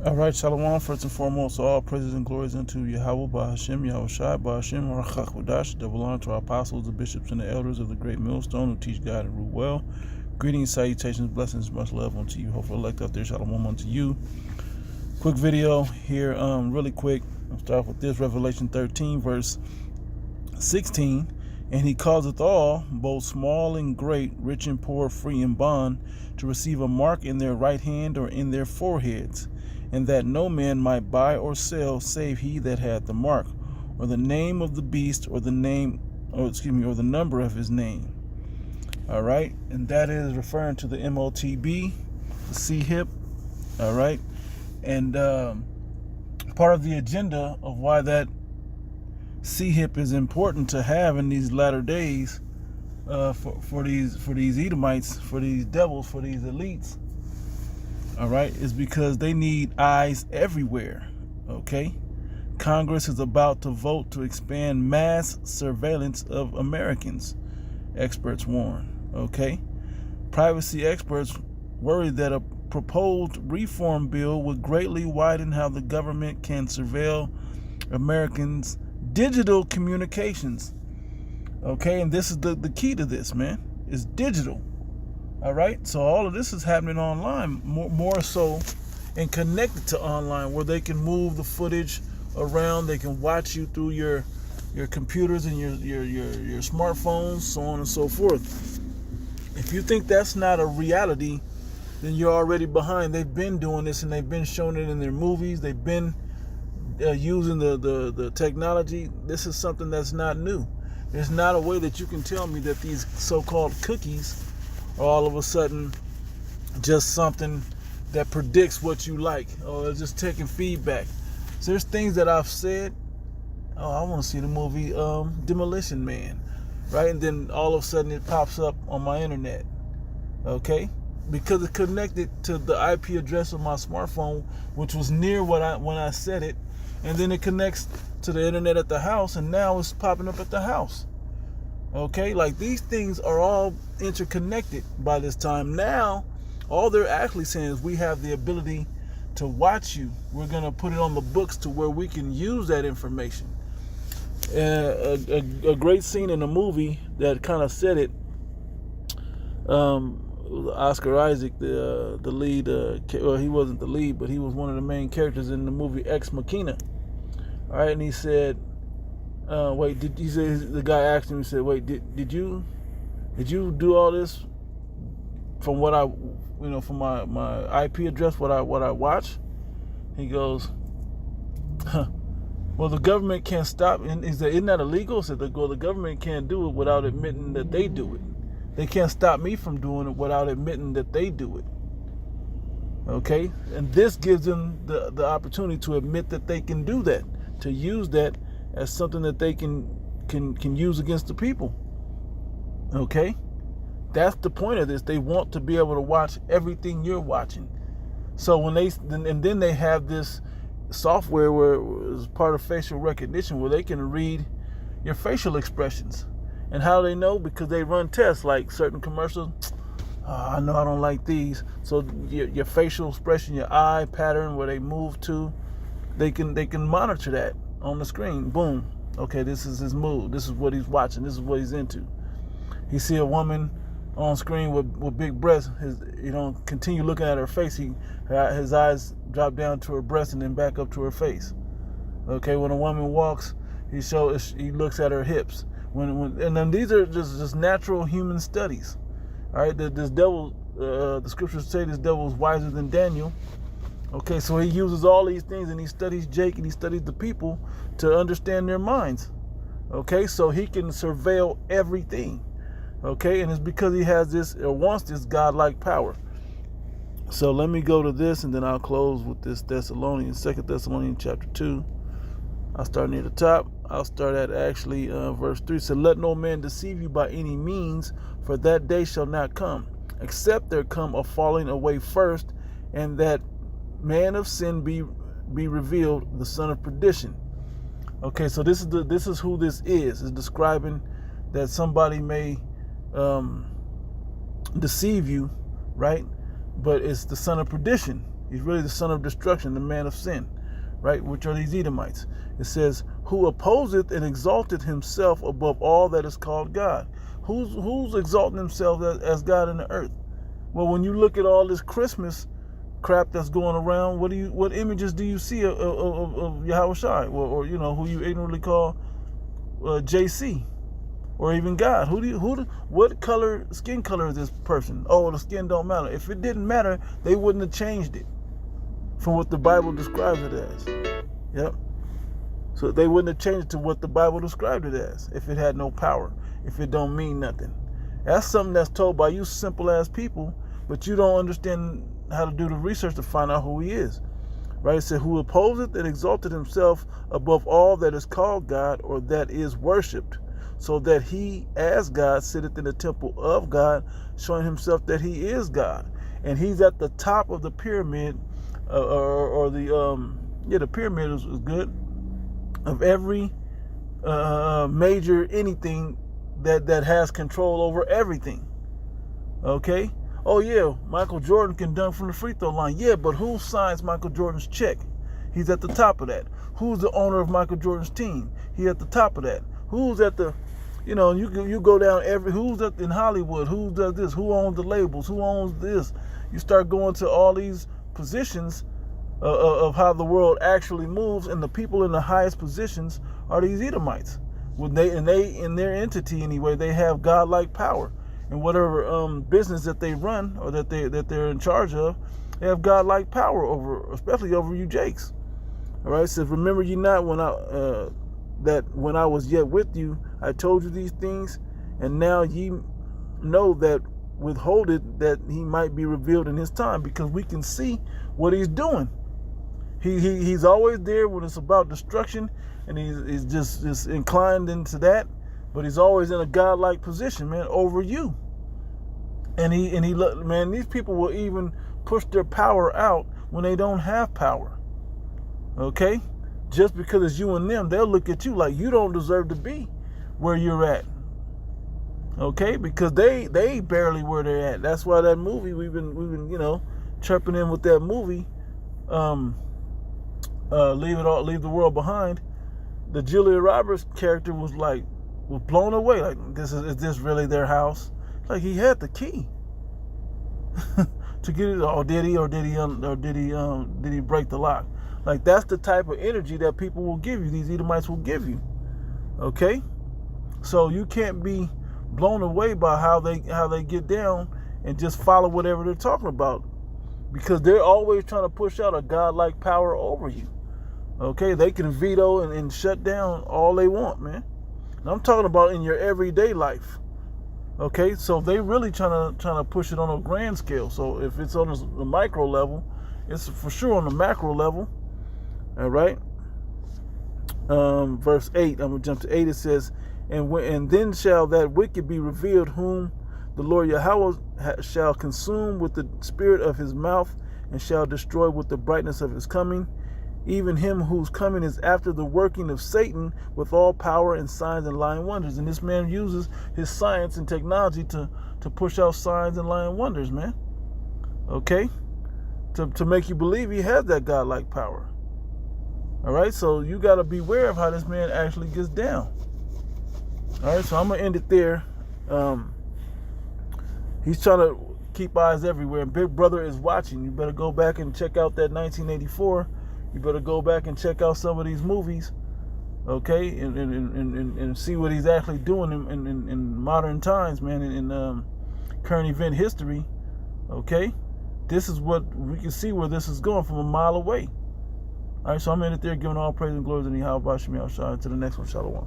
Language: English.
All right, Shalom. First and foremost, all praises and glories unto Yahawah, BAHASHM, Yahawashi, BAHASHM, Rachakwadash. Double honor to our apostles, the bishops, and the elders of the Greatmillstone who teach God and rule well. Greetings, salutations, blessings, much love unto you. Hopefully, elect out there, Shalom unto you. Quick video here, really quick. I'll start with this Revelation 13, verse 16. And he causeth all, both small and great, rich and poor, free and bond, to receive a mark in their right hand or in their foreheads, and that no man might buy or sell save he that had the mark, or the name of the beast, or the number of his name. All right, and that is referring to the MOTB, the C-hip. All right, and part of the agenda of why that C-hip is important to have in these latter days, for these Edomites, for these devils, for these elites. All right, is because they need eyes everywhere. Okay, Congress is about to vote to expand mass surveillance of Americans, experts warn. Okay, privacy experts worry that a proposed reform bill would greatly widen how the government can surveil Americans' digital communications. Okay, and this is the key to this, man, is digital. All right, so all of this is happening online, more so, and connected to online, where they can move the footage around. They can watch you through your computers and your smartphones, so on and so forth. If you think that's not a reality, then you're already behind. They've been doing this, and they've been showing it in their movies. They've been using the technology. This is something that's not new. There's not a way that you can tell me that these so-called cookies are all of a sudden just something that predicts what you like, or it's just taking feedback. So there's things that I've said, oh, I want to see the movie Demolition Man, right? And then all of a sudden it pops up on my internet, okay? Because it's connected to the IP address of my smartphone, which was near when I said it, and then it connects to the internet at the house, and now it's popping up at the house. Okay, like these things are all interconnected by this time. Now, all they're actually saying is we have the ability to watch you. We're going to put it on the books to where we can use that information. A great scene in a movie that kind of said it, Oscar Isaac, the lead, well, he wasn't the lead, but he was one of the main characters in the movie Ex Machina. All right, and he said, the guy asked him, he said, wait, did you do all this from what from my IP address, what I watch? He goes, well, the government can't stop. And he said, isn't that illegal? He said, the government can't do it without admitting that they do it. They can't stop me from doing it without admitting that they do it. Okay? And this gives them the opportunity to admit that they can do that, to use that as something that they can use against the people. Okay? That's the point of this. They want to be able to watch everything you're watching. So when then they have this software where it's part of facial recognition, where they can read your facial expressions. And how do they know? Because they run tests, like certain commercials. I know I don't like these. So your facial expression, your eye pattern, where they move to, they can monitor that on the screen. Boom. Okay, this is his mood. This is what he's watching. This is what he's into. He see a woman on screen with big breasts. Continue looking at her face. His eyes drop down to her breast and then back up to her face. Okay, when a woman walks, he looks at her hips. And then these are just natural human studies. All right, this devil, the scriptures say this devil is wiser than Daniel. Okay, so he uses all these things, and he studies Jake, and he studies the people to understand their minds. Okay, so he can surveil everything. Okay, and it's because he has this, or wants this godlike power. So let me go to this, and then I'll close with this 2 Thessalonians chapter 2. I'll start near the top. I'll start at actually verse 3. So let no man deceive you by any means, for that day shall not come, except there come a falling away first, and that man of sin be revealed, the son of perdition. Okay, so this is who this is. It's describing that somebody may deceive you, right? But it's the son of perdition. He's really the son of destruction, the man of sin, right? Which are these Edomites. It says, who opposeth and exalted himself above all that is called God. Who's exalting himself as God in the earth? Well, when you look at all this Christmas crap that's going around, what images do you see of Yahawashi, or who you ignorantly call JC, or even God? What skin color is this person? Oh, the skin don't matter. If it didn't matter, they wouldn't have changed it from what the Bible describes it as. Yep. So they wouldn't have changed it to what the Bible described it as if it had no power, if it don't mean nothing. That's something that's told by you simple ass people, but you don't understand how to do the research to find out who he is. Right? It said, who opposeth and exalted himself above all that is called God, or that is worshipped, so that he as God sitteth in the temple of God, showing himself that he is God. And he's at the top of the pyramid, the pyramid is good, of every major anything that has control over everything. Okay? Oh yeah, Michael Jordan can dunk from the free throw line. Yeah, but who signs Michael Jordan's check? He's at the top of that. Who's the owner of Michael Jordan's team? He's at the top of that. Who's at the, you go down who's in Hollywood? Who does this? Who owns the labels? Who owns this? You start going to all these positions of how the world actually moves, and the people in the highest positions are these Edomites. In their entity anyway, they have godlike power. And whatever business that they run, or that they're in charge of, they have godlike power over, especially over you Jakes. All right, it says, remember ye not that when I was yet with you, I told you these things, and now ye know that withhold it, that he might be revealed in his time, because we can see what he's doing. He's always there when it's about destruction, and he's just inclined into that. But he's always in a godlike position, man, over you. And man, these people will even push their power out when they don't have power. Okay? Just because it's you and them, they'll look at you like you don't deserve to be where you're at. Okay? Because they barely where they're at. That's why that movie, we've been chirping in with that movie, Leave the World Behind. The Julia Roberts character was blown away. Like, is this really their house? Like, he had the key to get it. Or did he break the lock? Like, that's the type of energy that people will give you. These Edomites will give you. Okay, so you can't be blown away by how they get down and just follow whatever they're talking about, because they're always trying to push out a godlike power over you. Okay, they can veto and shut down all they want, man. And I'm talking about in your everyday life. Okay, so they really trying to push it on a grand scale. So if it's on the micro level, it's for sure on the macro level. All right. Verse 8. I'm gonna jump to 8. It says, and then shall that wicked be revealed, whom the Lord Yahawah shall consume with the spirit of his mouth, and shall destroy with the brightness of his coming. Even him whose coming is after the working of Satan with all power and signs and lying wonders. And this man uses his science and technology to push out signs and lying wonders, man. Okay? To make you believe he has that godlike power. All right? So you got to beware of how this man actually gets down. All right? So I'm going to end it there. He's trying to keep eyes everywhere. And Big Brother is watching. You better go back and check out that 1984. You better go back and check out some of these movies, okay, and see what he's actually doing in modern times, man, in current event history, okay? This is what we can see where this is going from a mile away. All right, so I'm in it there giving all praise and glory to Yahawashi. To the next one, Shalom.